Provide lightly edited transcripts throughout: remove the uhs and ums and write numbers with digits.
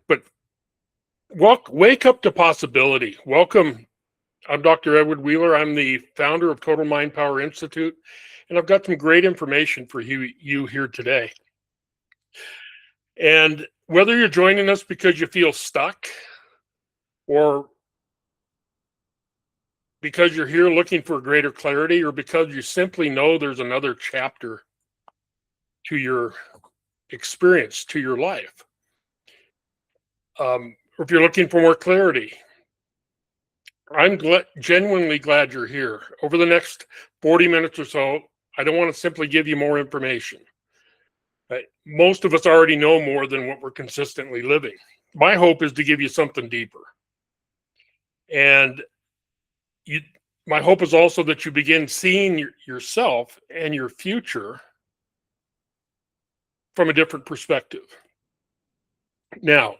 But wake up to possibility. Welcome. I'm Dr. Edward Wheeler. I'm the founder of Total MindPower Institute, and I've got some great information for you here today. And whether you're joining us because you feel stuck or because you're here looking for greater clarity, or because you simply know there's another chapter to your experience, to your life, or if you're looking for more clarity, I'm genuinely glad you're here. Over the next 40 minutes or so, I don't want to simply give you more information. Most of us already know more than what we're consistently living. My hope is to give you something deeper. And my hope is also that you begin seeing yourself and your future from a different perspective. Now,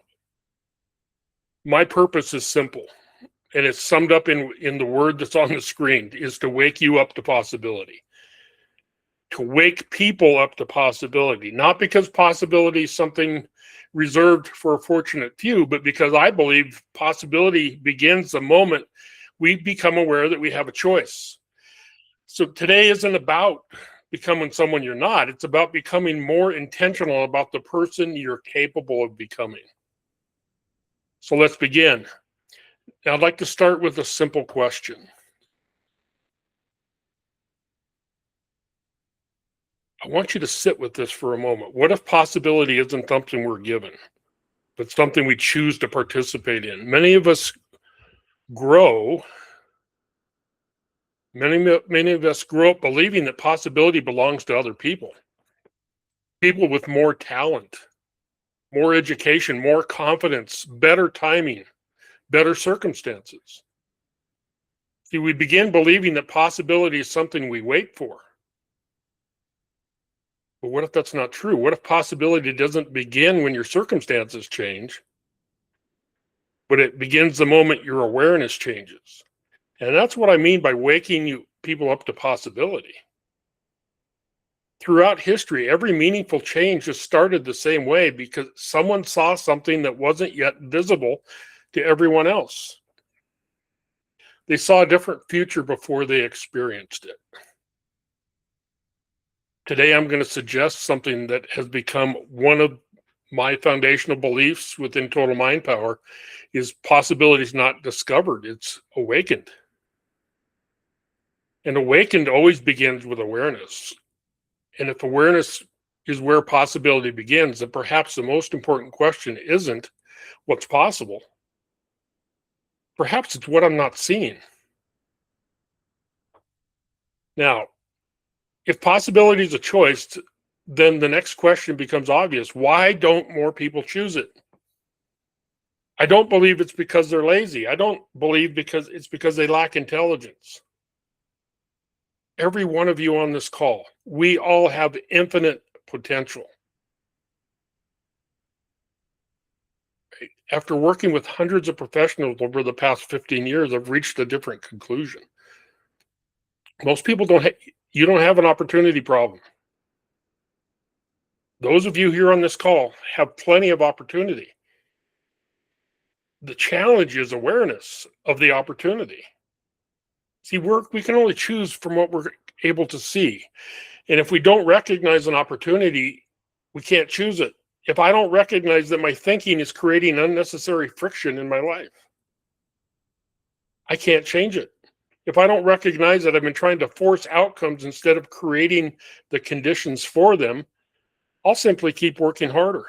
my purpose is simple, and it's summed up in the word that's on the screen, is to wake you up to possibility. To wake people up to possibility, not because possibility is something reserved for a fortunate few, but because I believe possibility begins the moment we become aware that we have a choice. So today isn't about becoming someone you're not. It's about becoming more intentional about the person you're capable of becoming. So let's begin. Now, I'd like to start with a simple question. I want you to sit with this for a moment. What if possibility isn't something we're given, but something we choose to participate in? Many of us grow, many of us grow up believing that possibility belongs to other people. People with more talent, more education, more confidence, better timing, better circumstances. See, we begin believing that possibility is something we wait for. But what if that's not true? What if possibility doesn't begin when your circumstances change, but it begins the moment your awareness changes? And that's what I mean by waking people up to possibility. Throughout history, every meaningful change has started the same way, because someone saw something that wasn't yet visible to everyone else. They saw a different future before they experienced it. Today, I'm going to suggest something that has become one of my foundational beliefs within Total Mind Power: is possibility is not discovered, it's awakened. And awakened always begins with awareness. And if awareness is where possibility begins, then perhaps the most important question isn't what's possible. Perhaps it's what I'm not seeing. Now, if possibility is a choice, then the next question becomes obvious. Why don't more people choose it? I don't believe it's because they're lazy. I don't believe it's because they lack intelligence. Every one of you on this call, we all have infinite potential. After working with hundreds of professionals over the past 15 years, I've reached a different conclusion. Most people you don't have an opportunity problem. Those of you here on this call have plenty of opportunity. The challenge is awareness of the opportunity. See, we can only choose from what we're able to see. And if we don't recognize an opportunity, we can't choose it. If I don't recognize that my thinking is creating unnecessary friction in my life, I can't change it. If I don't recognize that I've been trying to force outcomes instead of creating the conditions for them, I'll simply keep working harder.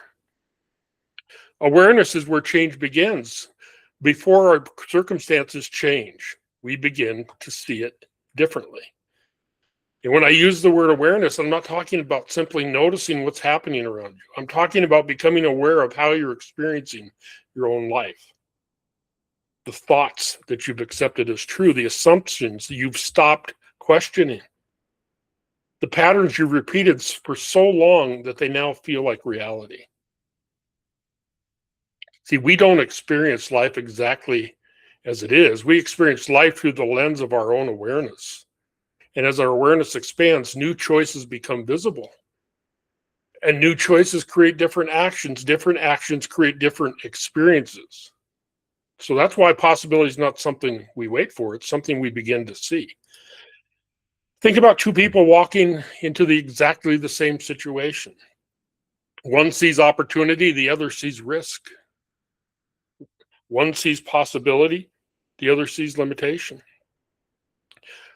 Awareness is where change begins. Before our circumstances change, we begin to see it differently. And when I use the word awareness, I'm not talking about simply noticing what's happening around you. I'm talking about becoming aware of how you're experiencing your own life. The thoughts that you've accepted as true, the assumptions that you've stopped questioning, the patterns you've repeated for so long that they now feel like reality. See, we don't experience life exactly as it is. We experience life through the lens of our own awareness. And as our awareness expands, new choices become visible. And new choices create different actions. Different actions create different experiences. So that's why possibility is not something we wait for. It's something we begin to see. Think about two people walking into exactly the same situation. One sees opportunity, the other sees risk. One sees possibility, the other sees limitation.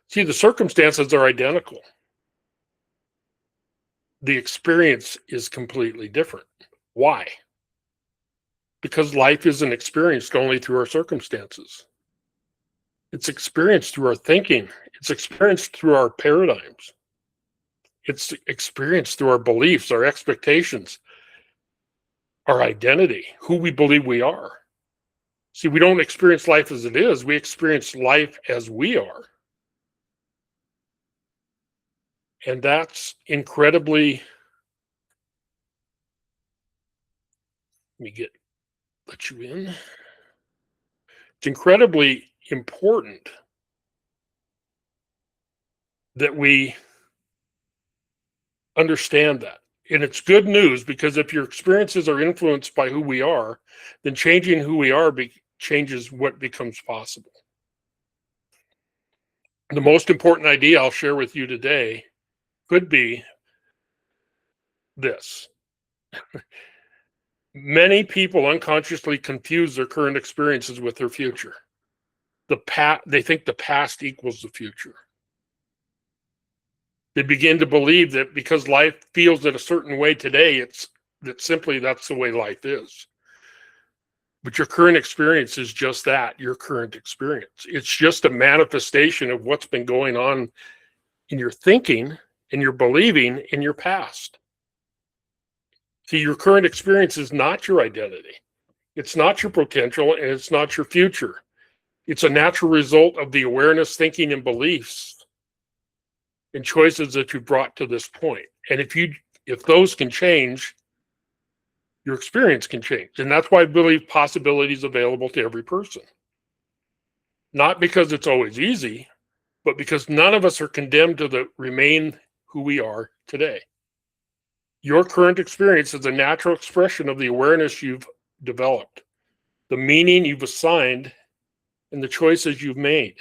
See, the circumstances are identical. The experience is completely different. Why? Because life isn't experienced only through our circumstances. It's experienced through our thinking. It's experienced through our paradigms. It's experienced through our beliefs, our expectations, our identity, who we believe we are. See, we don't experience life as it is. We experience life as we are. And that's incredibly, let you in. It's incredibly important that we understand that. And it's good news, because if your experiences are influenced by who we are, then changing who we are changes what becomes possible. The most important idea I'll share with you today could be this. Many people unconsciously confuse their current experiences with their future. They think the past equals the future. They begin to believe that because life feels in a certain way today, that's the way life is. But your current experience is just that, your current experience. It's just a manifestation of what's been going on in your thinking, in your believing, in your past. See, your current experience is not your identity. It's not your potential, and it's not your future. It's a natural result of the awareness, thinking, and beliefs and choices that you brought to this point. And if those can change, your experience can change. And that's why I believe possibility is available to every person. Not because it's always easy, but because none of us are condemned to remain who we are today. Your current experience is a natural expression of the awareness you've developed, the meaning you've assigned, and the choices you've made.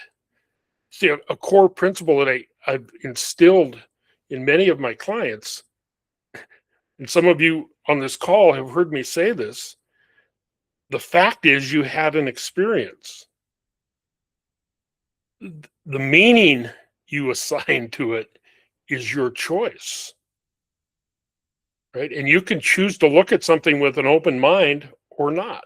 See, a core principle that I've instilled in many of my clients, and some of you on this call have heard me say this, the fact is you had an experience. The meaning you assign to it is your choice, right? And you can choose to look at something with an open mind or not.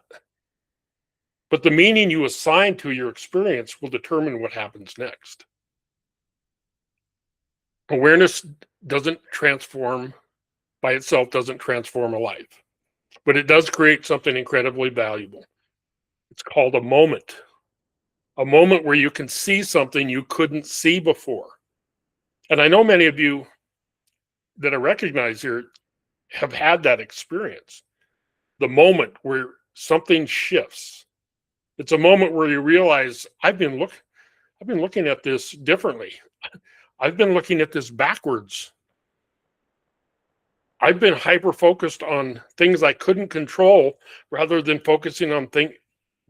But the meaning you assign to your experience will determine what happens next. Awareness doesn't transform by itself, doesn't transform a life, but it does create something incredibly valuable. It's called a moment where you can see something you couldn't see before. And I know many of you that I recognize here have had that experience. The moment where something shifts. It's a moment where you realize I've been looking at this differently. I've been looking at this backwards. I've been hyper focused on things I couldn't control rather than focusing on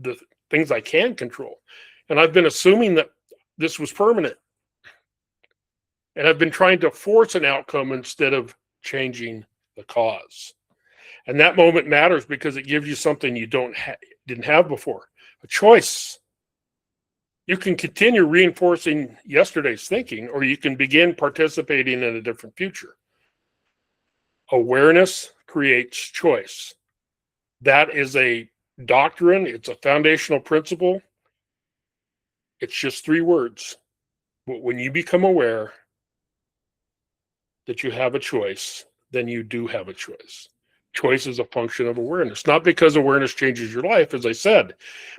the things I can control. And I've been assuming that this was permanent. And I've been trying to force an outcome instead of changing the cause. And that moment matters because it gives you something you didn't have before, a choice. You can continue reinforcing yesterday's thinking, or you can begin participating in a different future. Awareness creates choice. That is a doctrine. It's a foundational principle. It's just 3 words. But when you become aware that you have a choice, then you do have a choice. Choice is a function of awareness, not because awareness changes your life, as I said,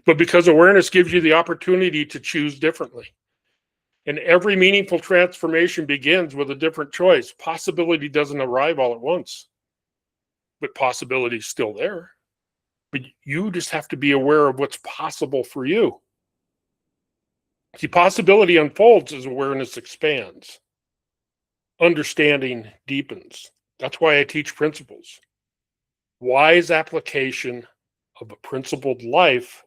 but because awareness gives you the opportunity to choose differently. And every meaningful transformation begins with a different choice. Possibility doesn't arrive all at once, but possibility is still there. But you just have to be aware of what's possible for you. See, possibility unfolds as awareness expands. Understanding deepens. That's why I teach principles. Wise application of a principled life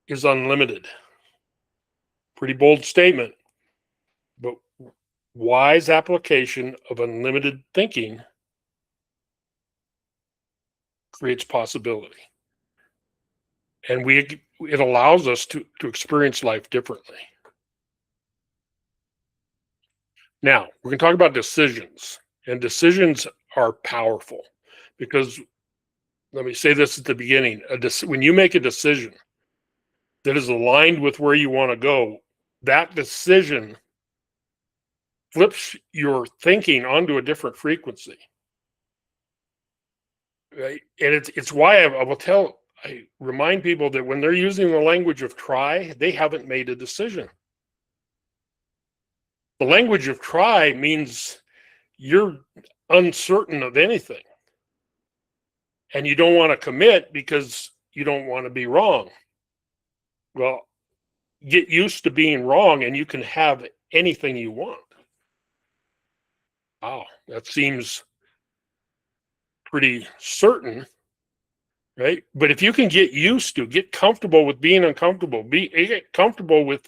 is unlimited. Pretty bold statement, but wise application of unlimited thinking creates possibility. And it allows us to experience life differently. Now, we're going to talk about decisions, and decisions are powerful because, let me say this at the beginning, when you make a decision that is aligned with where you want to go, that decision flips your thinking onto a different frequency. Right? And it's why I remind people that when they're using the language of try, they haven't made a decision. The language of try means you're uncertain of anything. And you don't want to commit because you don't want to be wrong. Well, get used to being wrong and you can have anything you want. Wow, that seems pretty certain, right? But if you can get comfortable with being uncomfortable, get comfortable with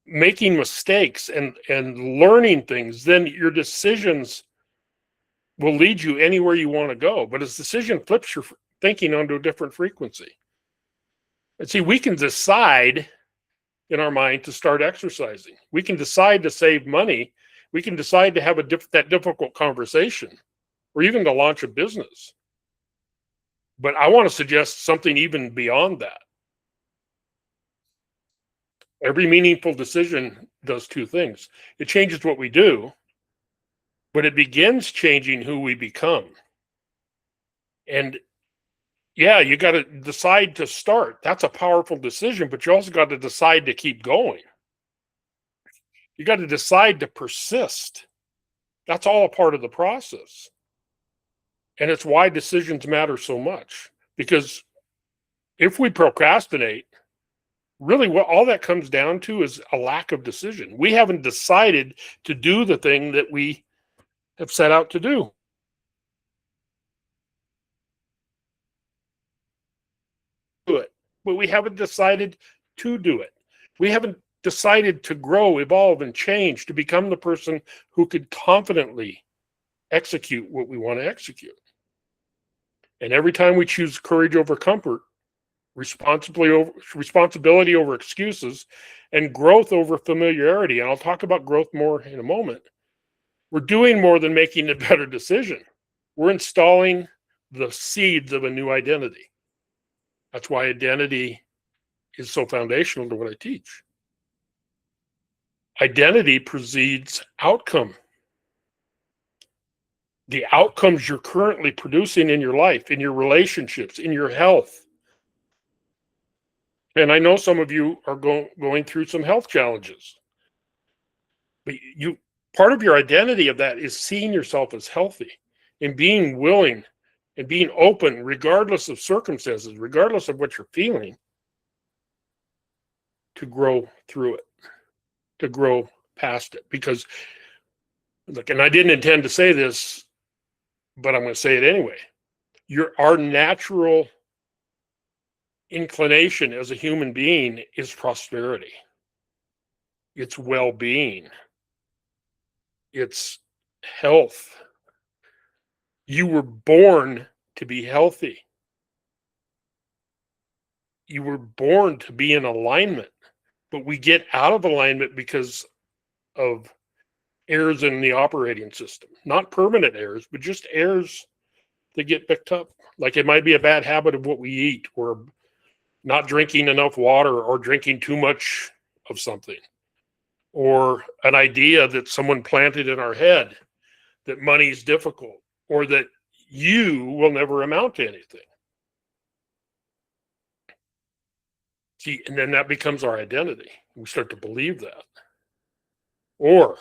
making mistakes and learning things, then your decisions will lead you anywhere you want to go. But a decision flips your thinking onto a different frequency. And see, we can decide in our mind to start exercising. We can decide to save money. We can decide to have that difficult conversation, or even to launch a business. But I want to suggest something even beyond that. Every meaningful decision does two things. It changes what we do, but it begins changing who we become. And yeah, you got to decide to start. That's a powerful decision, but you also got to decide to keep going. You got to decide to persist. That's all a part of the process. And it's why decisions matter so much. Because if we procrastinate, really what all that comes down to is a lack of decision. We haven't decided to do the thing that we have set out to do. But we haven't decided to do it. We haven't decided to grow, evolve, and change to become the person who could confidently execute what we want to execute. And every time we choose courage over comfort, responsibility over excuses, and growth over familiarity, and I'll talk about growth more in a moment, we're doing more than making a better decision. We're installing the seeds of a new identity. That's why identity is so foundational to what I teach. Identity precedes outcome. The outcomes you're currently producing in your life, in your relationships, in your health. And I know some of you are going through some health challenges. But part of your identity of that is seeing yourself as healthy and being willing and being open, regardless of circumstances, regardless of what you're feeling, to grow through it, to grow past it. Because, look, and I didn't intend to say this, but I'm going to say it anyway. Our natural inclination as a human being is prosperity. It's well-being. It's health. You were born to be healthy. You were born to be in alignment, but we get out of alignment because of errors in the operating system. Not permanent errors, but just errors that get picked up. Like it might be a bad habit of what we eat, or not drinking enough water, or drinking too much of something, or an idea that someone planted in our head that money is difficult, or that you will never amount to anything. See, and then that becomes our identity. We start to believe that. Or,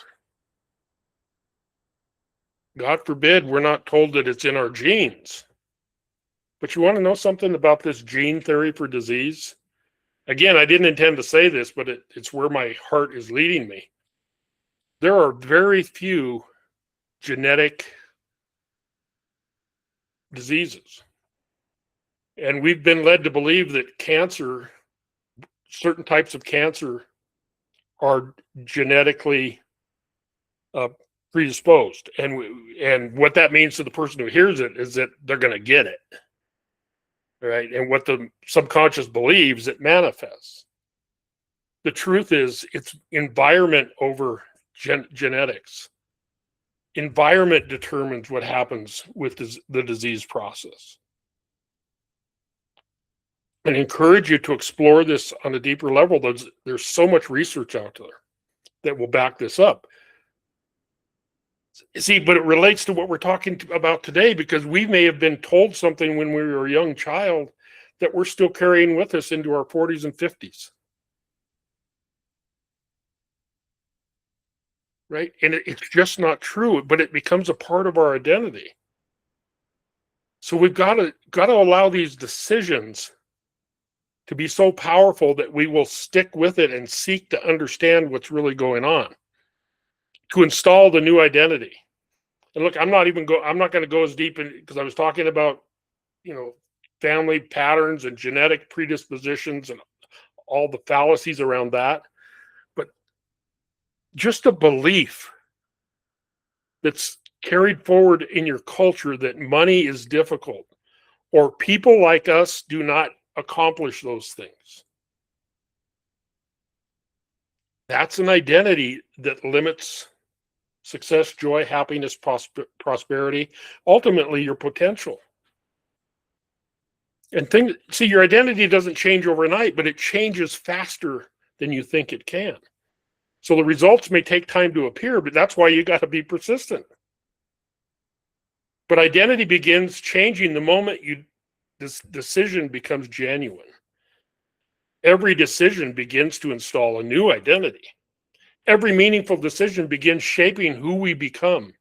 God forbid, we're not told that it's in our genes. But you want to know something about this gene theory for disease? Again, I didn't intend to say this, but it's where my heart is leading me. there are very few genetic diseases. And we've been led to believe that cancer, certain types of cancer, are genetically predisposed. And what that means to the person who hears it is that they're going to get it. Right? And what the subconscious believes, it manifests. The truth is, it's environment over genetics. Environment determines what happens with the disease process. And encourage you to explore this on a deeper level. There's so much research out there that will back this up. See, but it relates to what we're talking about today, because we may have been told something when we were a young child that we're still carrying with us into our 40s and 50s. Right? And it's just not true, but it becomes a part of our identity. So we've got to allow these decisions to be so powerful that we will stick with it and seek to understand what's really going on, to install the new identity. And look, I'm not going to go as deep in, because I was talking about, family patterns and genetic predispositions and all the fallacies around that. But just a belief that's carried forward in your culture that money is difficult, or people like us do not accomplish those things. That's an identity that limits success, joy, happiness, prosperity, ultimately your potential. And your identity doesn't change overnight, but it changes faster than you think it can. So the results may take time to appear, but that's why you got to be persistent. But identity begins changing the moment this decision becomes genuine. Every decision begins to install a new identity. Every meaningful decision begins shaping who we become.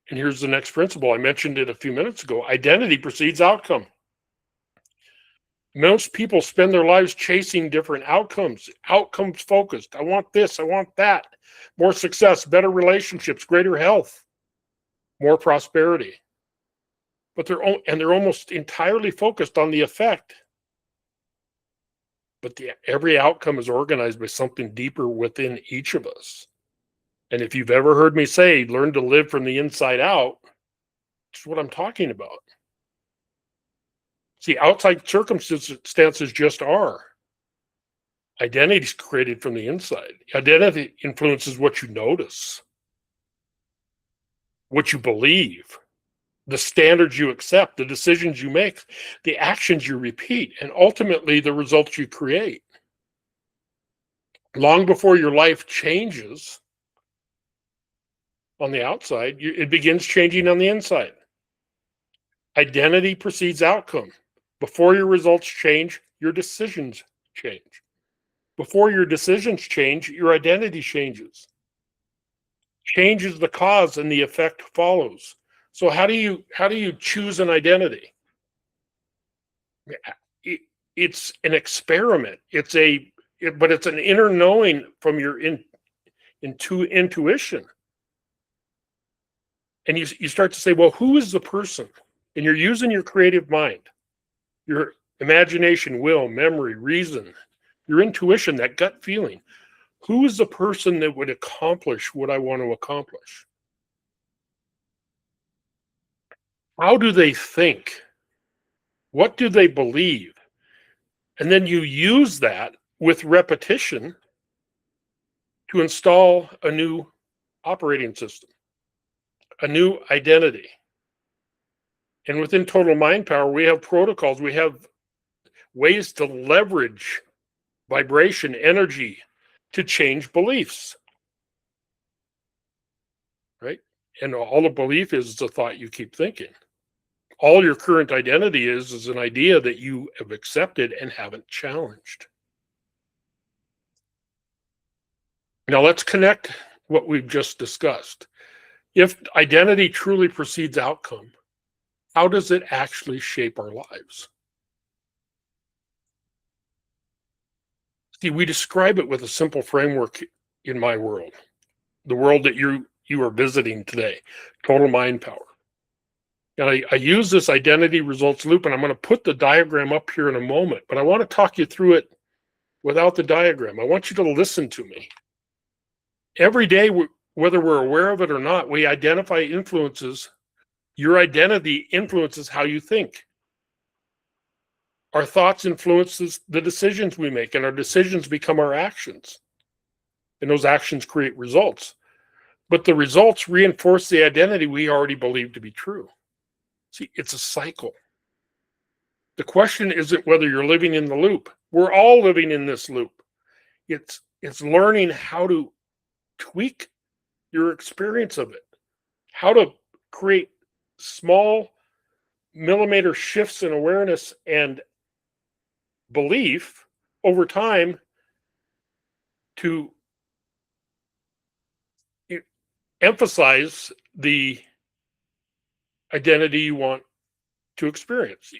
And here's the next principle. I mentioned it a few minutes ago. Identity precedes outcome. Most people spend their lives chasing different outcomes focused. I want this, I want that. More success, better relationships, greater health, more prosperity. But they're almost entirely focused on the effect. But every outcome is organized by something deeper within each of us. And if you've ever heard me say, learn to live from the inside out, it's what I'm talking about. See, outside circumstances just are. Identity is created from the inside. Identity influences what you notice, what you believe, the standards you accept, the decisions you make, the actions you repeat, and ultimately the results you create. Long before your life changes on the outside, it begins changing on the inside. Identity precedes outcome. Before your results change, your decisions change. Before your decisions change, your identity changes. Change is the cause and the effect follows. So how do you choose an identity? It's an experiment. But it's an inner knowing from your intuition. And you start to say, well, who is the person? And you're using your creative mind, your imagination, will, memory, reason, your intuition, that gut feeling. Who is the person that would accomplish what I want to accomplish? How do they think? What do they believe? And then you use that with repetition to install a new operating system, a new identity. And within Total Mind Power, we have protocols, we have ways to leverage vibration, energy to change beliefs, right? And all a belief is a thought you keep thinking. All your current identity is an idea that you have accepted and haven't challenged. Now let's connect what we've just discussed. If identity truly precedes outcome, how does it actually shape our lives? See, we describe it with a simple framework in my world, the world that you are visiting today, Total Mind Power. And I use this identity results loop, and I'm going to put the diagram up here in a moment, but I want to talk you through it without the diagram. I want you to listen to me. Every day, whether we're aware of it or not, we identify influences. Your identity influences how you think. Our thoughts influence the decisions we make, and our decisions become our actions. And those actions create results. But the results reinforce the identity we already believe to be true. See, it's a cycle. The question isn't whether you're living in the loop. We're all living in this loop. It's learning how to tweak your experience of it, how to create small millimeter shifts in awareness and belief over time to emphasize the identity you want to experience,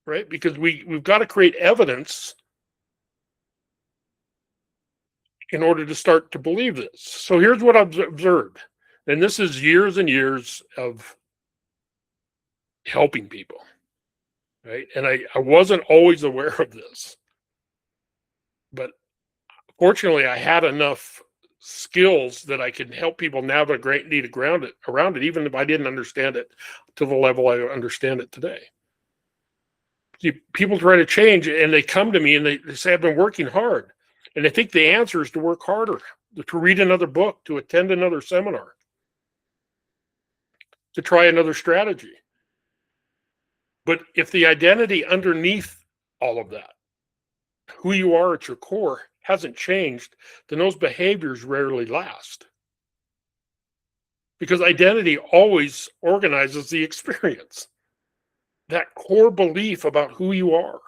right? Because we've got to create evidence in order to start to believe this. So here's what I've observed, and this is years and years of helping people, right? And I wasn't always aware of this, but fortunately I had enough skills that I could help people navigate around it, even if I didn't understand it to the level I understand it today. See, people try to change, and they come to me and they say, I've been working hard. And they think the answer is to work harder, to read another book, to attend another seminar, to try another strategy. But if the identity underneath all of that, who you are at your core, hasn't changed, then those behaviors rarely last. Because identity always organizes the experience. That core belief about who you are.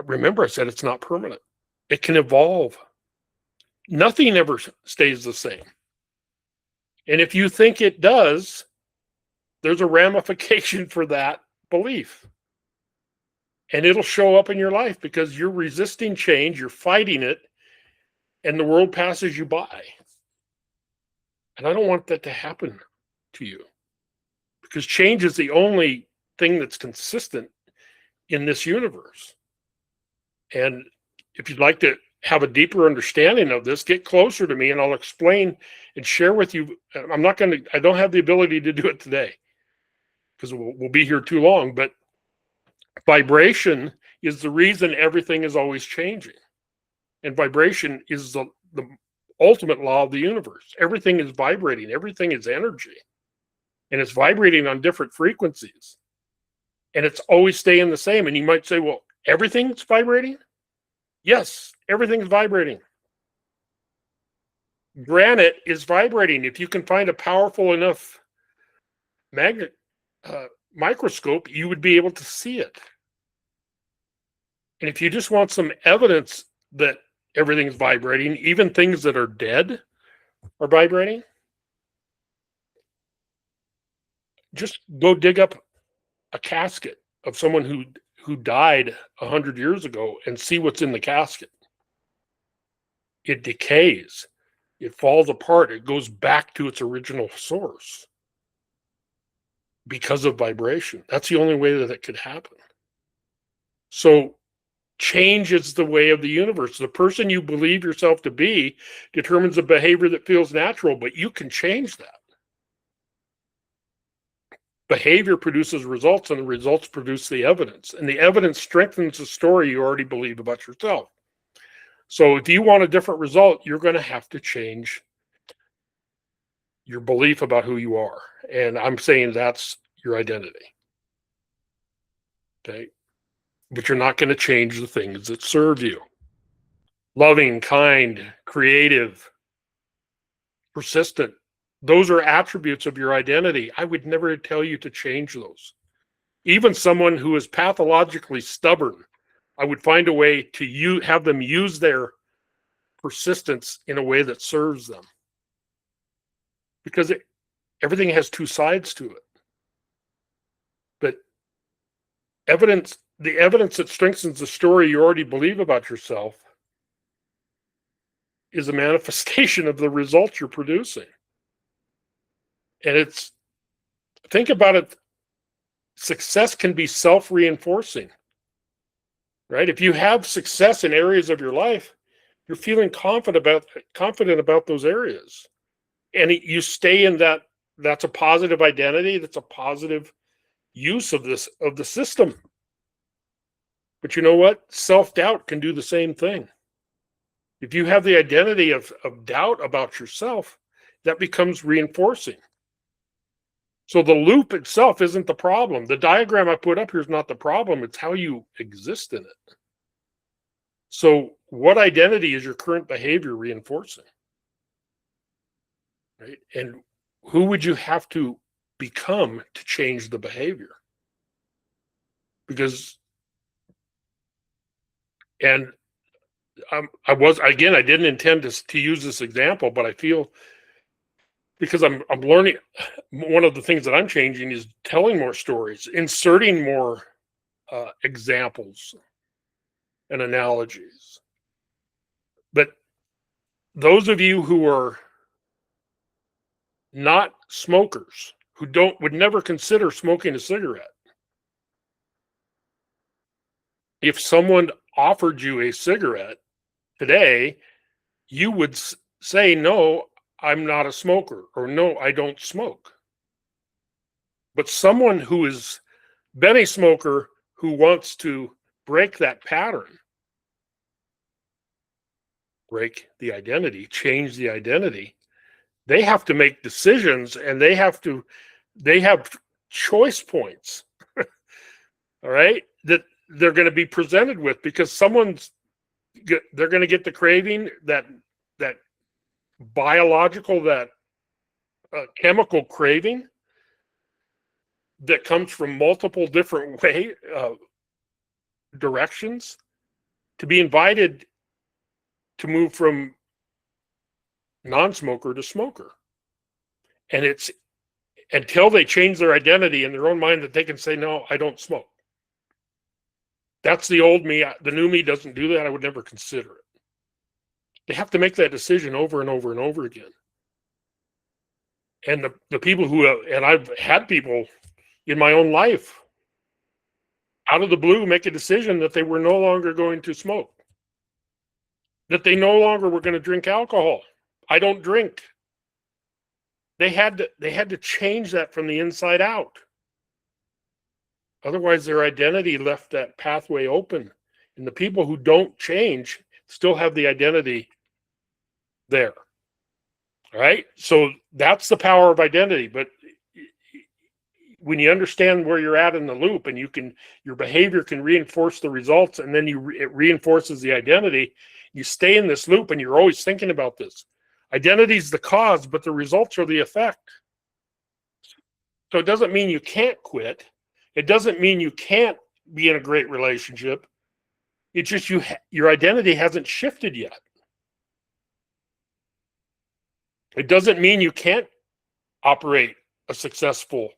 Remember, I said it's not permanent. It can evolve. Nothing ever stays the same. And if you think it does, there's a ramification for that belief. And it'll show up in your life because you're resisting change, you're fighting it, and the world passes you by. And I don't want that to happen to you, because change is the only thing that's consistent in this universe. And if you'd like to have a deeper understanding of this, get closer to me and I'll explain and share with you. I don't have the ability to do it today because we'll be here too long, but vibration is the reason everything is always changing. And vibration is the ultimate law of the universe. Everything is vibrating. Everything is energy. And it's vibrating on different frequencies. And it's always staying the same. And you might say, well, everything's vibrating? Yes, everything's vibrating. Granite is vibrating. If you can find a powerful enough magnet microscope, you would be able to see it. And if you just want some evidence that everything's vibrating, even things that are dead are vibrating, just go dig up a casket of someone who died 100 years ago and see what's in the casket. It decays. It falls apart. It goes back to its original source because of vibration. That's the only way that it could happen. So change is the way of the universe. The person you believe yourself to be determines the behavior that feels natural, but you can change that. Behavior produces results, and the results produce the evidence. And the evidence strengthens the story you already believe about yourself. So if you want a different result, you're going to have to change your belief about who you are. And I'm saying that's your identity. Okay? But you're not going to change the things that serve you. Loving, kind, creative, persistent. Those are attributes of your identity. I would never tell you to change those. Even someone who is pathologically stubborn, I would find a way to have them use their persistence in a way that serves them. Because everything has two sides to it. But the evidence that strengthens the story you already believe about yourself is a manifestation of the results you're producing. And think about it, success can be self-reinforcing, right? If you have success in areas of your life, you're feeling confident about those areas. And you stay in that. That's a positive identity. That's a positive use of the system. But you know what? Self-doubt can do the same thing. If you have the identity of doubt about yourself, that becomes reinforcing. So the loop itself isn't the problem. The diagram I put up here is not the problem. It's how you exist in it. So what identity is your current behavior reinforcing? Right? And who would you have to become to change the behavior? Because, and I didn't intend to use this example, but I feel, because I'm learning, one of the things that I'm changing is telling more stories, inserting more examples and analogies. But those of you who are not smokers, who would never consider smoking a cigarette, if someone offered you a cigarette today, you would say, no, I'm not a smoker, or no, I don't smoke. But someone who has been a smoker, who wants to break that pattern, break the identity, change the identity, they have to make decisions, and they have choice points, all right, that they're going to be presented with, because they're going to get the craving, that biological, that chemical craving that comes from multiple different directions, to be invited to move from non-smoker to smoker. And it's until they change their identity in their own mind that they can say, no, I don't smoke. That's the old me. The new me doesn't do that. I would never consider it. They have to make that decision over and over and over again. And the people and I've had people in my own life out of the blue make a decision that they were no longer going to smoke, that they no longer were going to drink alcohol. I don't drink. They had to change that from the inside out. Otherwise, their identity left that pathway open. And the people who don't change still have the identity there. All right? So that's the power of identity. But when you understand where you're at in the loop, and your behavior can reinforce the results, and then it reinforces the identity, you stay in this loop, and you're always thinking about this. Identity is the cause, but the results are the effect. So it doesn't mean you can't quit. It doesn't mean you can't be in a great relationship. It's just your identity hasn't shifted yet. It doesn't mean you can't operate a successful,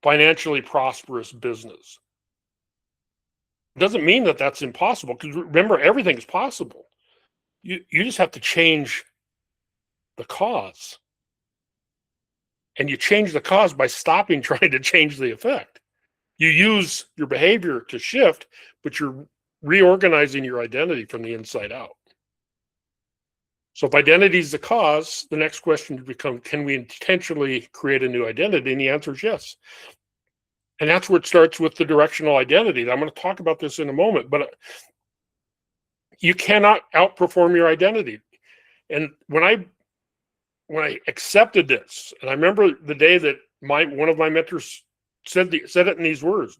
financially prosperous business. It doesn't mean that that's impossible, because remember, everything is possible. You just have to change the cause. And you change the cause by stopping trying to change the effect. You use your behavior to shift, but you're reorganizing your identity from the inside out. So if identity is the cause, the next question would become, can we intentionally create a new identity? And the answer is yes. And that's where it starts with the directional identity. I'm going to talk about this in a moment, but you cannot outperform your identity. And when I accepted this, and I remember the day that one of my mentors said it in these words: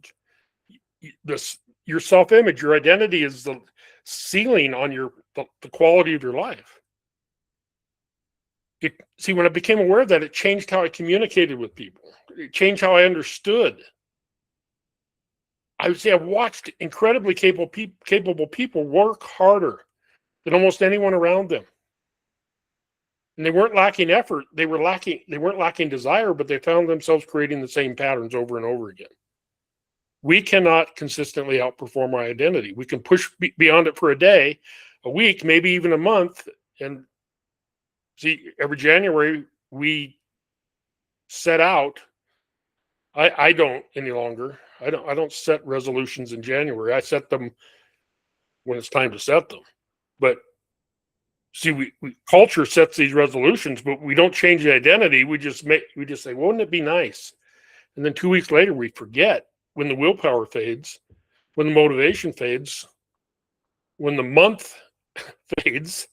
your self-image, your identity is the ceiling on the quality of your life. See, when I became aware of that, it changed how I communicated with people. It changed how I understood. I would say I've watched incredibly capable people work harder than almost anyone around them. And they weren't lacking effort. They weren't lacking desire, but they found themselves creating the same patterns over and over again. We cannot consistently outperform our identity. We can push beyond it for a day. a week, maybe even a month. And see, every January we set out. I don't any longer. I don't set resolutions in January. I set them when it's time to set them. But see, we culture sets these resolutions, but we don't change the identity. We just say, wouldn't it be nice? And then 2 weeks later, we forget, when the willpower fades, when the motivation fades, when the month fades,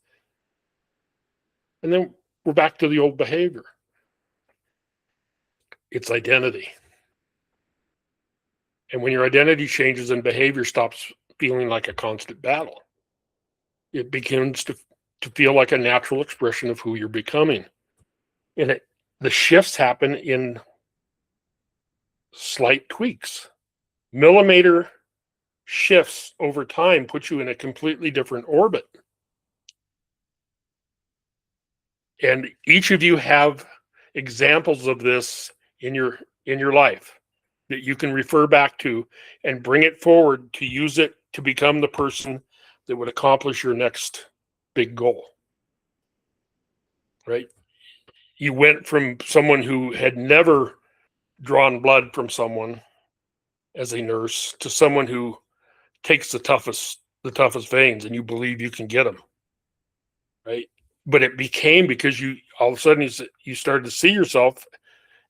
and then we're back to the old behavior. It's identity. And when your identity changes and behavior stops feeling like a constant battle, it begins to feel like a natural expression of who you're becoming. And the shifts happen in slight tweaks. Millimeter shifts over time put you in a completely different orbit. And each of you have examples of this in your life that you can refer back to and bring it forward to use it to become the person that would accomplish your next big goal. Right? You went from someone who had never drawn blood from someone as a nurse to someone who takes the toughest veins, and you believe you can get them. Right? But it became because you all of a sudden you started to see yourself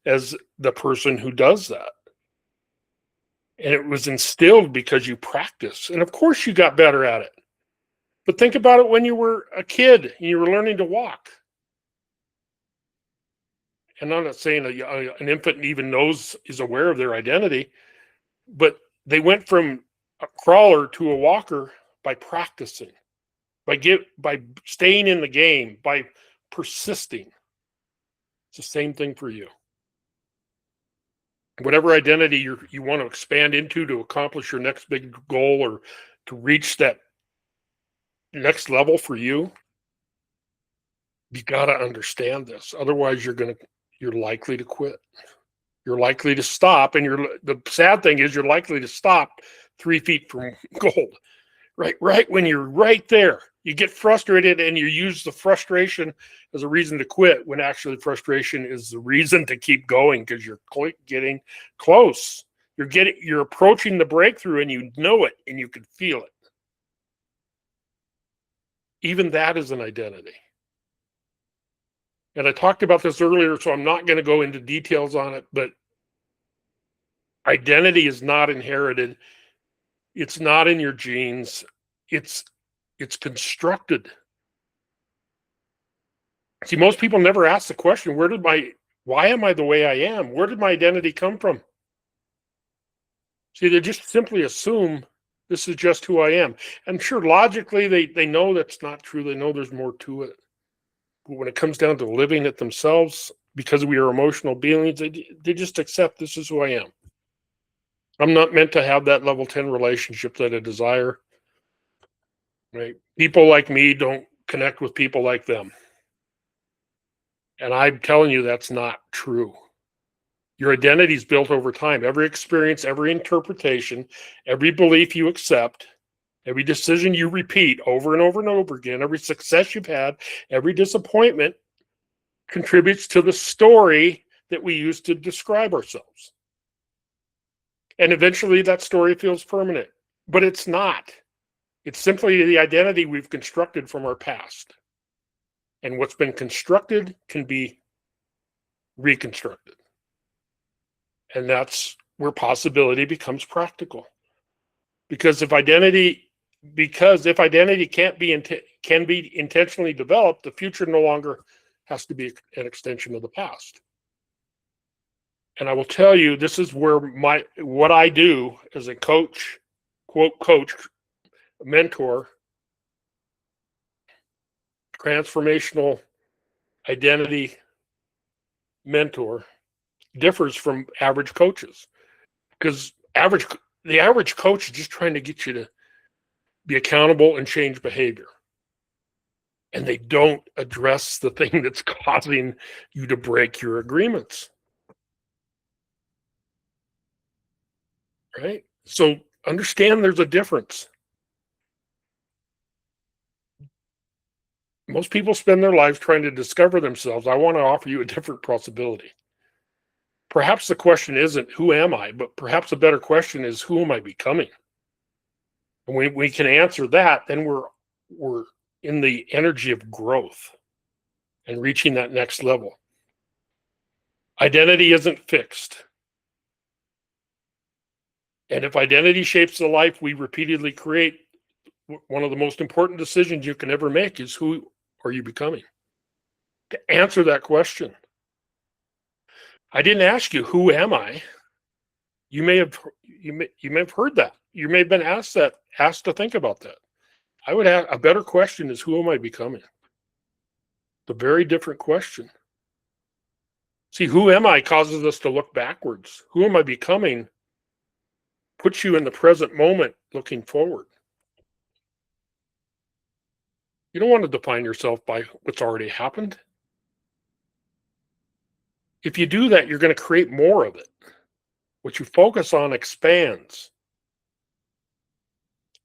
as the person who does that. And it was instilled because you practice. And of course you got better at it. But think about it when you were a kid and you were learning to walk. And I'm not saying an infant even is aware of their identity, but they went from a crawler to a walker by practicing, by staying in the game, by persisting. It's the same thing for you. Whatever identity you want to expand into to accomplish your next big goal or to reach that next level for you, you got to understand this. Otherwise, you're likely to quit. You're likely to stop, and the sad thing is you're likely to stop 3 feet from gold. Right when you're right there, you get frustrated and you use the frustration as a reason to quit, when actually frustration is the reason to keep going, because you're getting close. You're approaching the breakthrough, and you know it, and you can feel it. Even that is an identity. And I talked about this earlier, so I'm not going to go into details on it, but identity is not inherited. It's not in your genes. It's constructed. See, most people never ask the question, why am I the way I am? Where did my identity come from? See, they just simply assume this is just who I am. And sure, logically, they know that's not true. They know there's more to it. But when it comes down to living it themselves, because we are emotional beings, they just accept this is who I am. I'm not meant to have that level 10 relationship that I desire. Right? People like me don't connect with people like them. And I'm telling you, that's not true. Your identity is built over time. Every experience, every interpretation, every belief you accept, every decision you repeat over and over and over again, every success you've had, every disappointment contributes to the story that we use to describe ourselves. And eventually that story feels permanent, but it's not. It's simply the identity we've constructed from our past. And what's been constructed can be reconstructed. And that's where possibility becomes practical. Because if identity can be intentionally developed, the future no longer has to be an extension of the past. And I will tell you, this is where what I do as a coach, quote coach, mentor, transformational identity mentor, differs from average coaches, because the average coach is just trying to get you to be accountable and change behavior, and they don't address the thing that's causing you to break your agreements. Right? So understand there's a difference. Most people spend their lives trying to discover themselves. I want to offer you a different possibility. Perhaps the question isn't, who am I? But perhaps a better question is, who am I becoming? And when we can answer that, then we're in the energy of growth and reaching that next level. Identity isn't fixed. And if identity shapes the life we repeatedly create, one of the most important decisions you can ever make is, who are you becoming? To answer that question, I didn't ask you, who am I? You may have heard that. You may have been asked to think about that. I would have a better question is, who am I becoming? It's a very different question. See, who am I causes us to look backwards. Who am I becoming puts you in the present moment looking forward. You don't want to define yourself by what's already happened. If you do that, you're going to create more of it. What you focus on expands.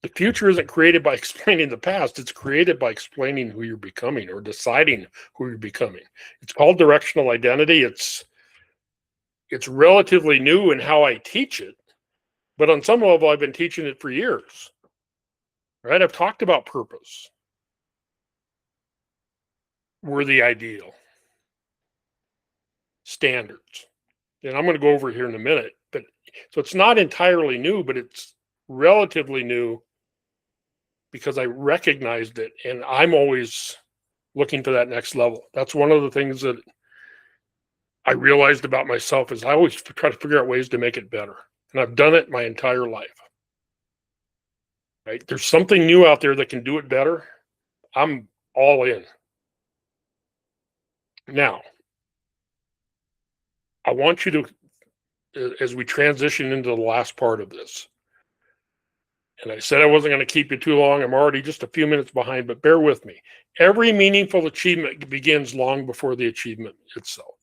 The future isn't created by explaining the past. It's created by explaining who you're becoming or deciding who you're becoming. It's called directional identity. It's relatively new in how I teach it, but on some level, I've been teaching it for years. Right? I've talked about purpose. We're the ideal. Standards. And I'm going to go over here in a minute. But so it's not entirely new, but it's relatively new because I recognized it, and I'm always looking for that next level. That's one of the things that I realized about myself is I always try to figure out ways to make it better. And I've done it my entire life. Right? There's something new out there that can do it better. I'm all in. Now, I want you to, as we transition into the last part of this, and I said I wasn't going to keep you too long. I'm already just a few minutes behind, but bear with me. Every meaningful achievement begins long before the achievement itself.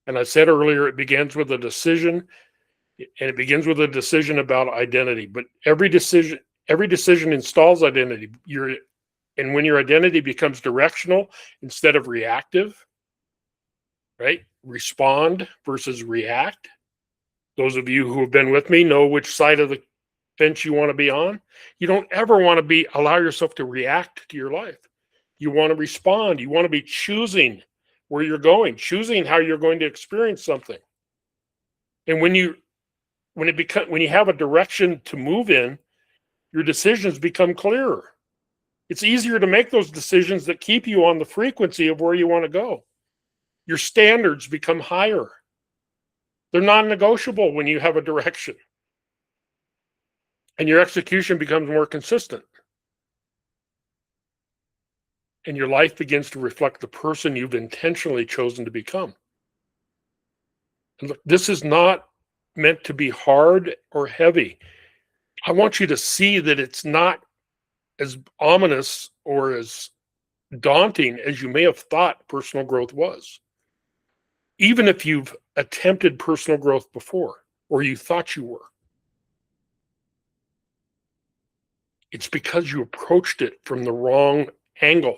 And I said earlier, it begins with a decision, and it begins with a decision about identity. But every decision installs identity. And when your identity becomes directional instead of reactive, right? Respond versus react. Those of you who have been with me know which side of the fence you want to be on. You don't ever want to allow yourself to react to your life. You want to respond. You want to be choosing where you're going, choosing how you're going to experience something. And when you have a direction to move in, your decisions become clearer. It's easier to make those decisions that keep you on the frequency of where you want to go. Your standards become higher. They're non-negotiable when you have a direction. And your execution becomes more consistent. And your life begins to reflect the person you've intentionally chosen to become. And look, this is not meant to be hard or heavy. I want you to see that it's not as ominous or as daunting as you may have thought personal growth was. Even if you've attempted personal growth before, or you thought you were. It's because you approached it from the wrong angle.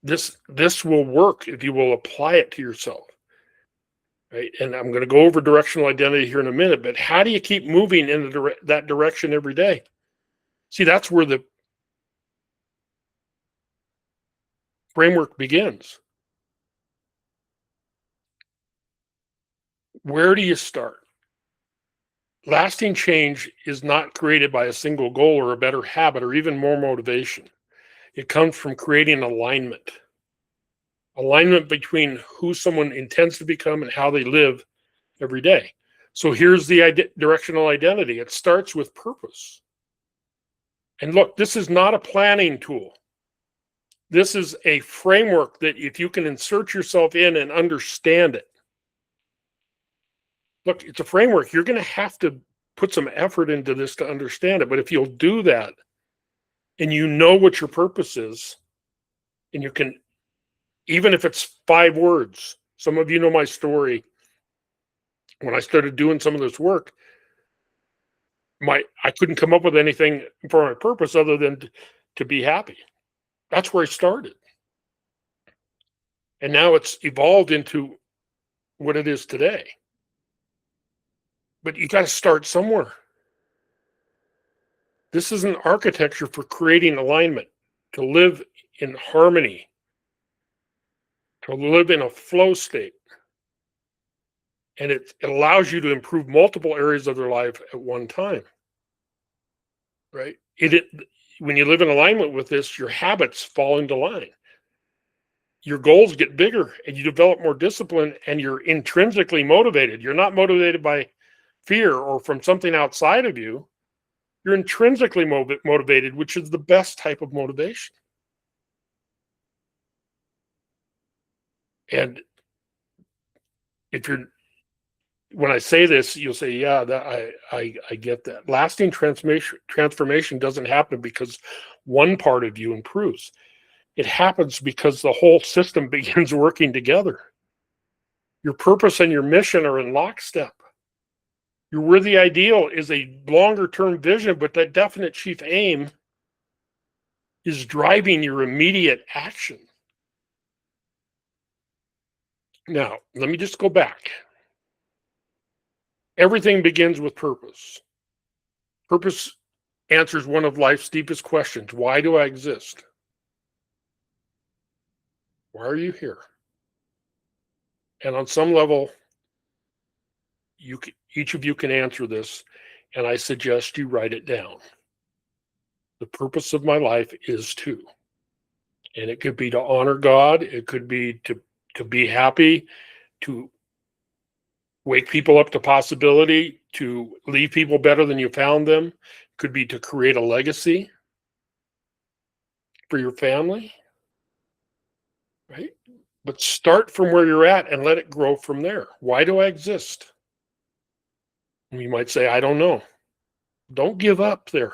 This will work if you will apply it to yourself. Right? And I'm going to go over directional identity here in a minute, but how do you keep moving in that direction every day? See, that's where the framework begins. Where do you start? Lasting change is not created by a single goal or a better habit or even more motivation. It comes from creating alignment. Alignment between who someone intends to become and how they live every day. So here's the directional identity. It starts with purpose. And look, this is not a planning tool. This is a framework that if you can insert yourself in and understand it. Look, it's a framework. You're going to have to put some effort into this to understand it. But if you'll do that and you know what your purpose is, and you can, even if it's 5 words, some of you know my story. When I started doing some of this work, I couldn't come up with anything for my purpose other than to be happy. That's where I started. And now it's evolved into what it is today. But you got to start somewhere. This is an architecture for creating alignment, to live in harmony, to live in a flow state. And it allows you to improve multiple areas of their life at one time, right? When you live in alignment with this, your habits fall into line. Your goals get bigger and you develop more discipline and you're intrinsically motivated. You're not motivated by fear or from something outside of you. You're intrinsically motivated, which is the best type of motivation. And when I say this, you'll say, yeah, I get that. Lasting transformation doesn't happen because one part of you improves. It happens because the whole system begins working together. Your purpose and your mission are in lockstep. Your worthy ideal is a longer term vision, but that definite chief aim is driving your immediate action. Now, let me just go back. Everything begins with purpose. Purpose answers one of life's deepest questions. Why do I exist? Why are you here? And on some level, each of you can answer this, and I suggest you write it down. The purpose of my life is to, and it could be to honor God. It could be to be happy, to wake people up to possibility, to leave people better than you found them. It could be to create a legacy for your family, right? But start from where you're at and let it grow from there. Why do I exist? You might say, I don't know. Don't give up there.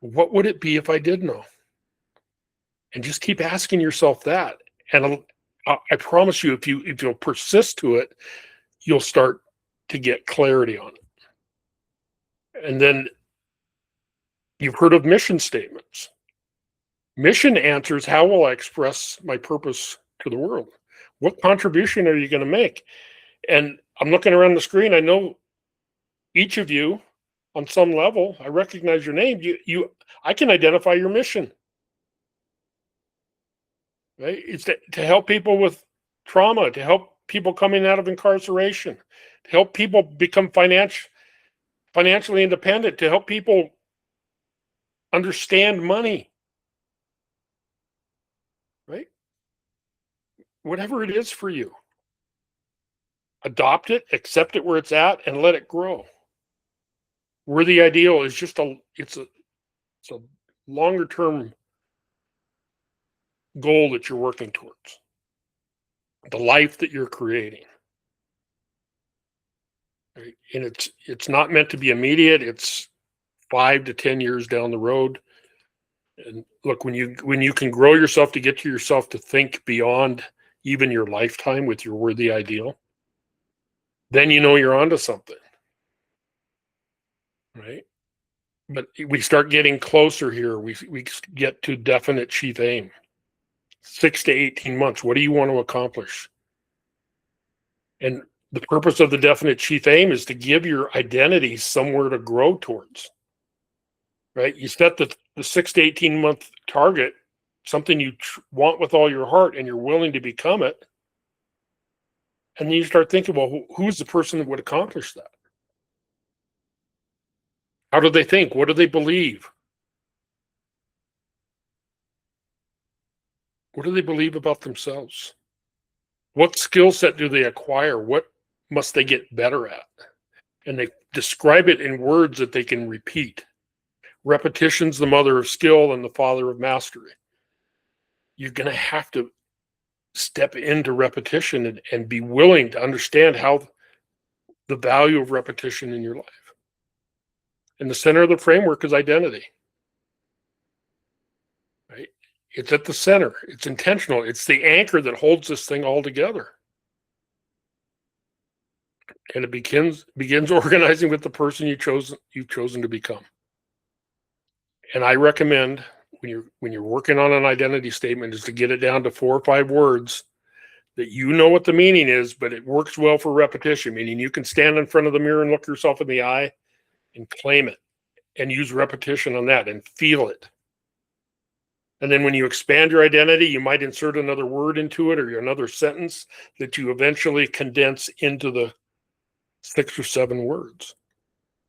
What would it be if I did know? And just keep asking yourself that. And I promise you, if you'll persist to it, you'll start to get clarity on it. And then you've heard of mission statements. Mission answers, how will I express my purpose to the world? What contribution are you going to make? And I'm looking around the screen. I know each of you on some level, I recognize your name. I can identify your mission, right? It's to help people with trauma, to help people coming out of incarceration, to help people become financially independent, to help people understand money, right? Whatever it is for you, adopt it, accept it where it's at, and let it grow. Where the ideal is just it's a longer term goal that you're working towards, the life that you're creating. Right? And it's not meant to be immediate. It's 5 to 10 years down the road. And look, when you can grow yourself to get to yourself to think beyond even your lifetime with your worthy ideal, then you know you're onto something, right? But we start getting closer here. We get to definite chief aim. 6 to 18 months. What do you want to accomplish? And the purpose of the definite chief aim is to give your identity somewhere to grow towards, right? You set the 6 to 18 month target, something you want with all your heart, and you're willing to become it. And then you start thinking, well, who's the person that would accomplish that? How do they think? What do they believe? What do they believe about themselves? What skill set do they acquire? What must they get better at? And they describe it in words that they can repeat. Repetition's the mother of skill and the father of mastery. You're going to have to step into repetition and be willing to understand how the value of repetition in your life. And the center of the framework is identity. Right? It's at the center. It's intentional. It's the anchor that holds this thing all together. And it begins organizing with the person you've chosen to become. And I recommend when you're working on an identity statement is to get it down to 4 or 5 words that you know what the meaning is, but it works well for repetition, meaning you can stand in front of the mirror and look yourself in the eye and claim it and use repetition on that and feel it. And then when you expand your identity, you might insert another word into it or another sentence that you eventually condense into the 6 or 7 words.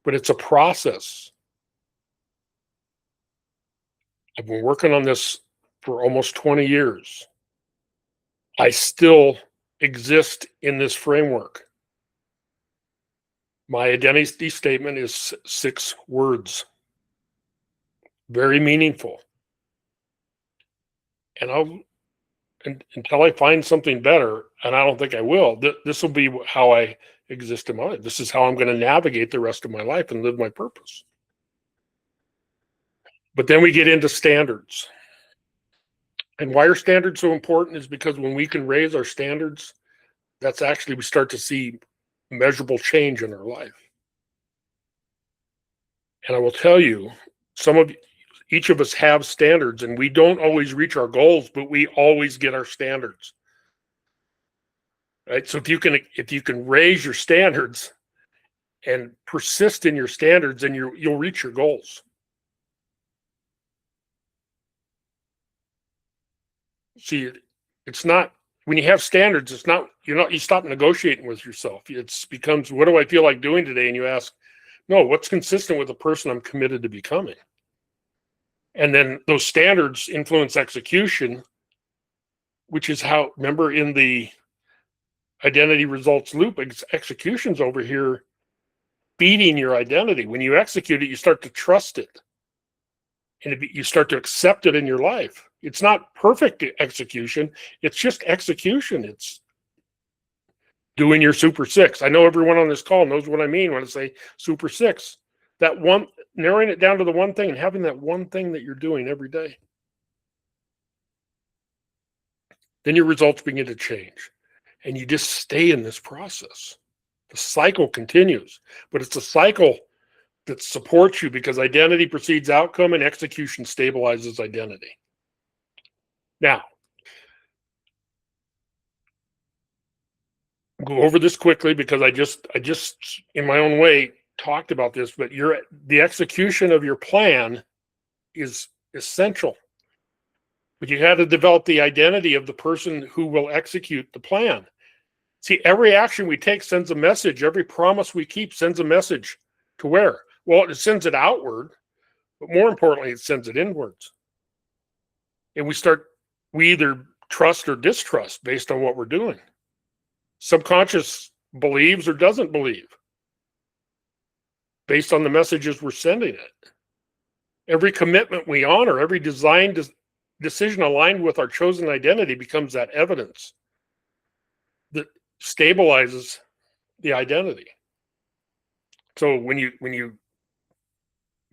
But it's a process. I've been working on this for almost 20 years. I still exist in this framework. My identity statement is 6 words. Very meaningful. And until I find something better, and I don't think I will, this will be how I exist in my life. This is how I'm going to navigate the rest of my life and live my purpose. But then we get into standards. And why are standards so important is because when we can raise our standards, that's actually, we start to see measurable change in our life. And I will tell you, each of us have standards, and we don't always reach our goals, but we always get our standards. Right? So if you can raise your standards and persist in your standards, then you'll reach your goals. See, it's not, when you have standards, it's not, you stop negotiating with yourself. It becomes, what do I feel like doing today? And you ask, no, what's consistent with the person I'm committed to becoming? And then those standards influence execution, which is how, remember in the identity results loop, execution's over here feeding your identity. When you execute it, you start to trust it. And you start to accept it in your life. It's not perfect execution. It's just execution. It's doing your super 6. I know everyone on this call knows what I mean when I say super 6. That one, narrowing it down to the one thing and having that one thing that you're doing every day. Then your results begin to change. And you just stay in this process. The cycle continues. But it's a cycle that supports you because identity precedes outcome and execution stabilizes identity. Now, go over this quickly because I just in my own way talked about this, but the execution of your plan is essential. But you have to develop the identity of the person who will execute the plan. See, every action we take sends a message. Every promise we keep sends a message to where? Well, it sends it outward, but more importantly, it sends it inwards. And we either trust or distrust based on what we're doing. Subconscious believes or doesn't believe based on the messages we're sending it. Every commitment we honor, every decision aligned with our chosen identity becomes that evidence that stabilizes the identity. So when you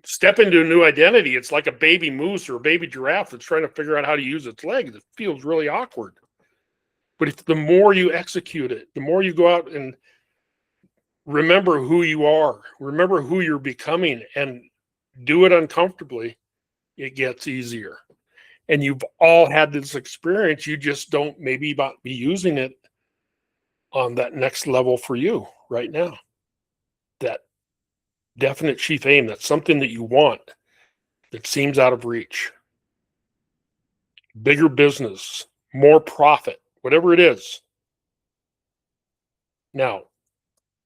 step into a new identity, it's like a baby moose or a baby giraffe that's trying to figure out how to use its legs. It feels really awkward. But the more you execute it, the more you go out and remember who you are, remember who you're becoming, and do it uncomfortably, it gets easier. And you've all had this experience. You just don't maybe be using it on that next level for you right now. That definite chief aim, that's something that you want that seems out of reach. Bigger business, more profit, whatever it is. Now,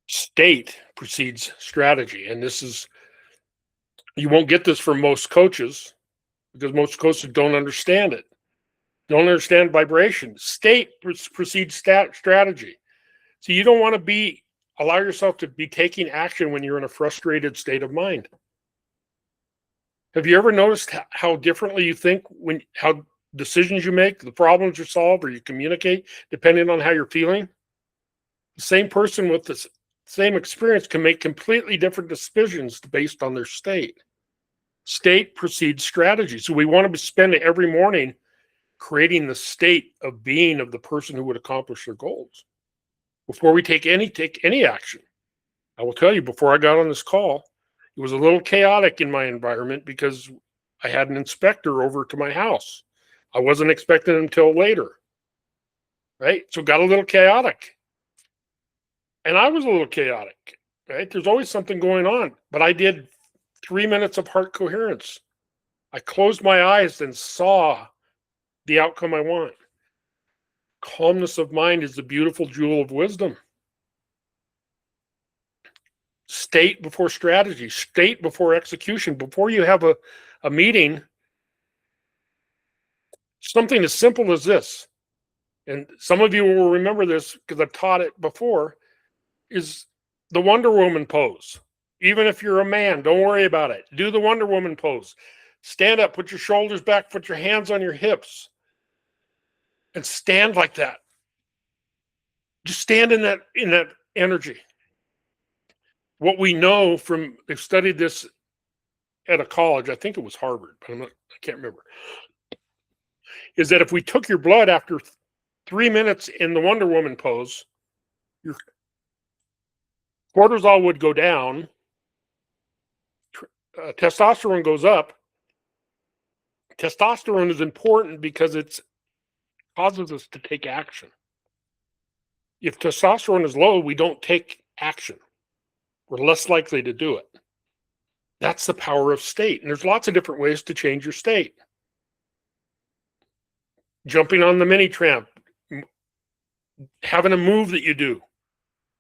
state precedes strategy. And you won't get this from most coaches because most coaches don't understand it. Don't understand vibration. State precedes strategy. So you don't want to allow yourself to be taking action when you're in a frustrated state of mind. Have you ever noticed how differently you think how decisions you make, the problems you solve, or you communicate, depending on how you're feeling? The same person with the same experience can make completely different decisions based on their state. State precedes strategy. So we want to spend every morning creating the state of being of the person who would accomplish their goals before we take any action. I will tell you, before I got on this call, it was a little chaotic in my environment because I had an inspector over to my house. I wasn't expecting him until later, right? So it got a little chaotic. And I was a little chaotic, right? There's always something going on. But I did 3 minutes of heart coherence. I closed my eyes and saw the outcome I want. Calmness of mind is the beautiful jewel of wisdom. State before strategy, state before execution. Before you have a meeting, something as simple as this, and some of you will remember this because I've taught it before, is the Wonder Woman pose. Even if you're a man, don't worry about it. Do the Wonder Woman pose. Stand up, put your shoulders back, put your hands on your hips, and stand like that. Just stand in that energy. What we know from, they've studied this at a college, I think it was Harvard, but I can't remember, is that if we took your blood after 3 minutes in the Wonder Woman pose, your cortisol would go down, testosterone goes up. Testosterone is important because it causes us to take action. If testosterone is low, we don't take action. We're less likely to do it. That's the power of state. And there's lots of different ways to change your state. Jumping on the mini tramp, having a move that you do.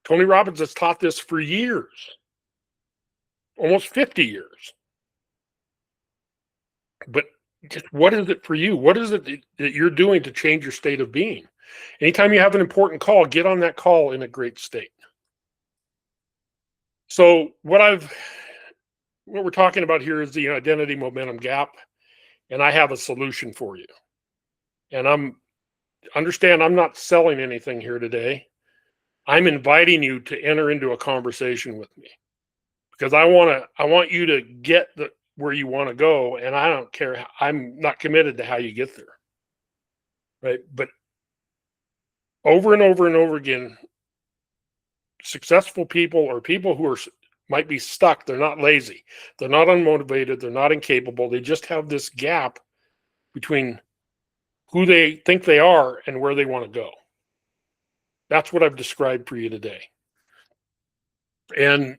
Tony Robbins has taught this for years, almost 50 years. But just what is it for you? What is it that you're doing to change your state of being? Anytime you have an important call, get on that call in a great state. So what we're talking about here is the identity momentum gap, and I have a solution for you. And understand I'm not selling anything here today. I'm inviting you to enter into a conversation with me because I want you to get where you want to go, and I don't care. I'm not committed to how you get there, right? But over and over and over again, successful people or people who might be stuck, they're not lazy, they're not unmotivated, they're not incapable. They just have this gap between who they think they are and where they want to go. That's what I've described for you today. And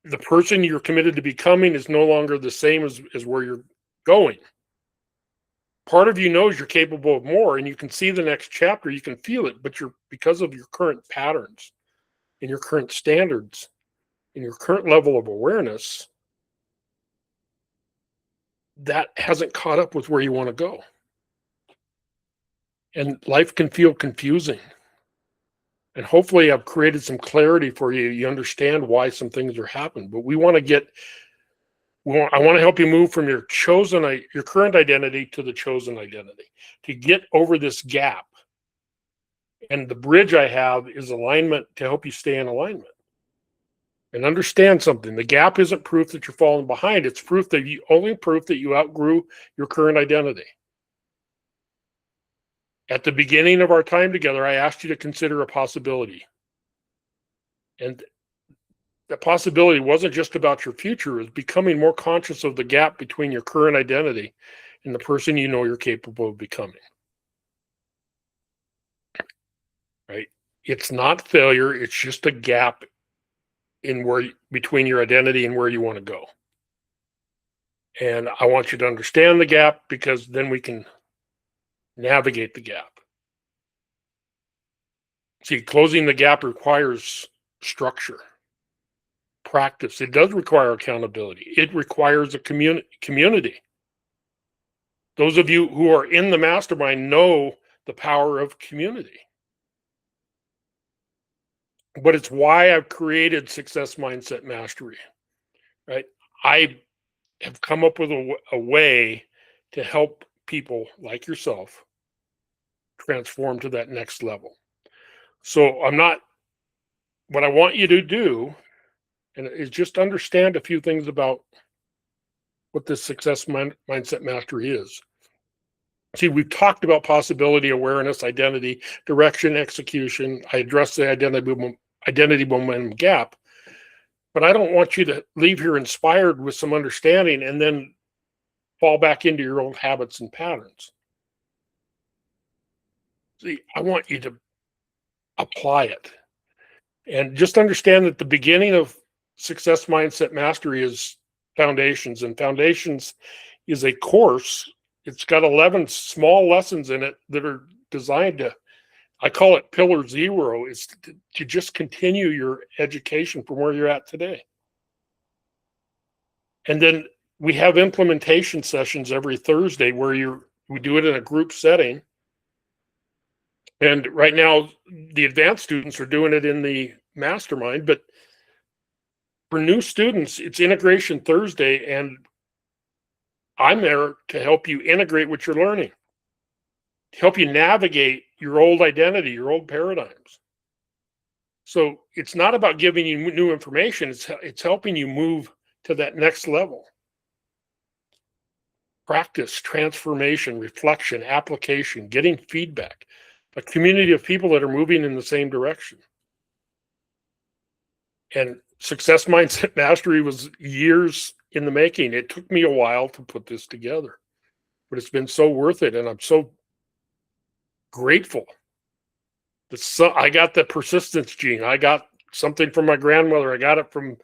the person you're committed to becoming is no longer the same as where you're going. Part of you knows you're capable of more, and you can see the next chapter, you can feel it, but because of your current patterns and your current standards and your current level of awareness, that hasn't caught up with where you want to go. And life can feel confusing. And hopefully I've created some clarity for you. You understand why some things are happening. But I want to help you move from your current identity to the chosen identity, to get over this gap. And the bridge I have is alignment to help you stay in alignment. And understand something. The gap isn't proof that you're falling behind. It's proof that you outgrew your current identity. At the beginning of our time together, I asked you to consider a possibility. And the possibility wasn't just about your future, it was becoming more conscious of the gap between your current identity and the person you know you're capable of becoming. Right? It's not failure, it's just a gap between your identity and where you want to go. And I want you to understand the gap because then we can navigate the gap. See, closing the gap requires structure, practice. It does require accountability. It requires a community. Those of you who are in the mastermind know the power of community. But it's why I've created Success Mindset Mastery, right? I have come up with a way to help people like yourself transform to that next level. So what I want you to do is just understand a few things about what this Success Mindset Mastery is. See, we've talked about possibility, awareness, identity, direction, execution. I addressed the identity momentum gap, but I don't want you to leave here inspired with some understanding and then fall back into your old habits and patterns. See, I want you to apply it. And just understand that the beginning of success mindset mastery is foundations, and foundations is a course. It's got 11 small lessons in it that are designed to, I call it pillar zero, is to just continue your education from where you're at today. And then we have implementation sessions every Thursday where we do it in a group setting. And right now, the advanced students are doing it in the mastermind, but for new students, it's Integration Thursday, and I'm there to help you integrate what you're learning, to help you navigate your old identity, your old paradigms. So it's not about giving you new information, it's helping you move to that next level. Practice, transformation, reflection, application, getting feedback, a community of people that are moving in the same direction. And success mindset mastery was years in the making. It took me a while to put this together, but it's been so worth it. And I'm so grateful that I got the persistence gene. I got something from my grandmother. I got it from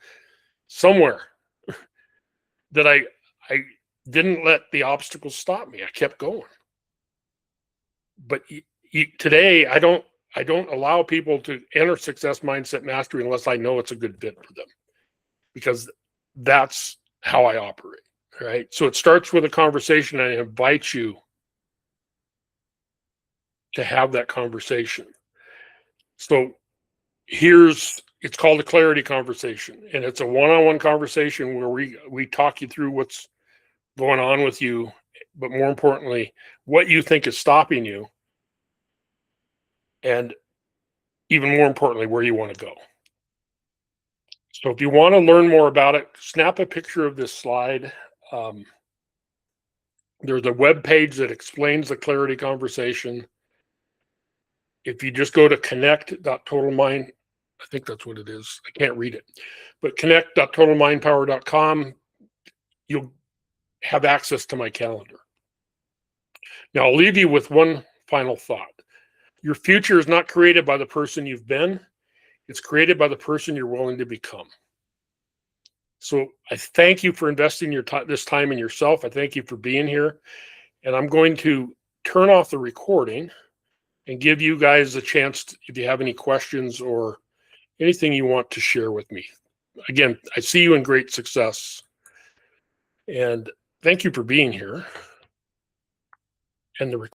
somewhere that I didn't let the obstacles stop me. I kept going. But today, I don't allow people to enter success mindset mastery unless I know it's a good fit for them, because that's how I operate. Right. So it starts with a conversation, and I invite you to have that conversation. So it's called a clarity conversation, and it's a one-on-one conversation where we talk you through what's going on with you, but more importantly, what you think is stopping you, and even more importantly, where you want to go. So if you want to learn more about it, snap a picture of this slide. There's a web page that explains the clarity conversation. If you just go to connect.totalmind, I think that's what it is. I can't read it, but connect.totalmindpower.com, you'll have access to my calendar. Now, I'll leave you with one final thought. Your future is not created by the person you've been. It's created by the person you're willing to become. So I thank you for investing this time in yourself. I thank you for being here. And I'm going to turn off the recording and give you guys a chance if you have any questions or anything you want to share with me. Again, I see you in great success. And thank you for being here. And the